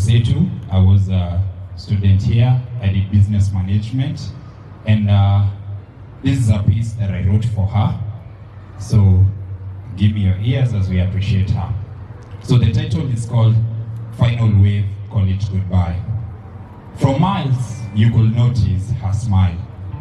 Setu. I was a student here. I did business management, and this is a piece that I wrote for her. So give me your ears as we appreciate her. So the title is called Final Wave, Call It Goodbye. From miles, you could notice her smile.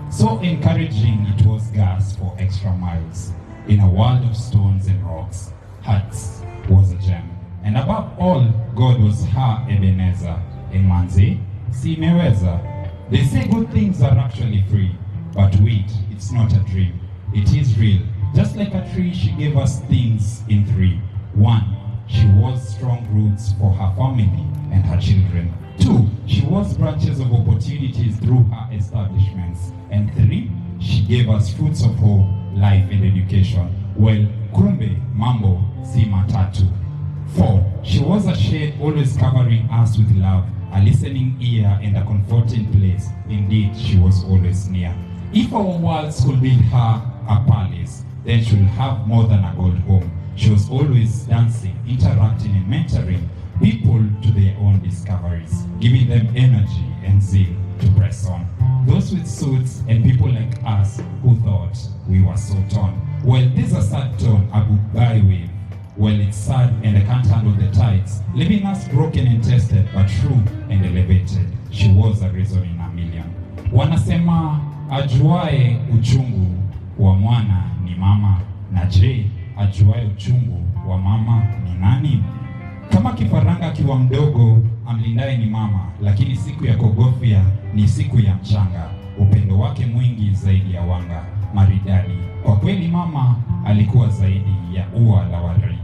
So encouraging it was gas for extra miles. In a world of stones and rocks, hearts was a gem. And above all, God was her Ebenezer. In Manze, si meweza. They say good things are actually free. But wait, it's not a dream. It is real. Just like a tree, she gave us things in three. 1, she was strong roots for her family and her children. 2, she was branches of opportunities through her establishments. And 3, she gave us fruits of hope, life and education. Well, kumbe, mambo, si matatu. 4, she was a shade always covering us with love, a listening ear and a comforting place. Indeed, she was always near. If our worlds could build her a palace, then she will have more than a gold home. She was always dancing, interacting and mentoring people to their own discoveries, giving them energy and zeal to press on. Those with suits and people like us who thought we were so torn. Well, this is a sad tone, a goodbye wave. Well, it's sad and I can't handle the tides, leaving us broken and tested, but true and elevated. She was a reason in a million. Wanasema ajuae uchungu wa mwana ni mama, na je, ajuae uchungu wa mama ni nani? Kama kifaranga kiwa mdogo, amlindaye ni mama, lakini siku ya kogofya ni siku ya mchanga. Upendo wake mwingi zaidi ya wanga, maridadi. Kwa kweli mama alikuwa zaidi ya ua la waridi.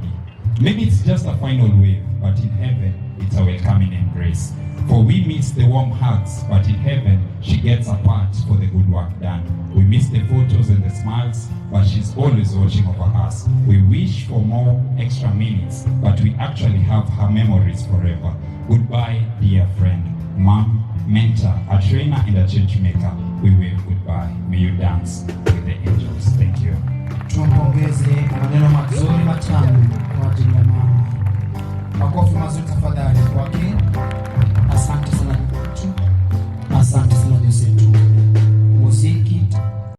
Maybe it's just a final wave, but in heaven it's a welcoming embrace. For we miss the warm hugs, but in heaven she gets a part for the good work done. We miss the photos and the smiles, but she's always watching over us. We wish for more extra minutes, but we actually have her memories forever. Goodbye, dear friend, mom, mentor, a trainer and a change maker. We wave goodbye. May you dance with the angels. Thank you. Tumpongeze maneno mazuri matamu.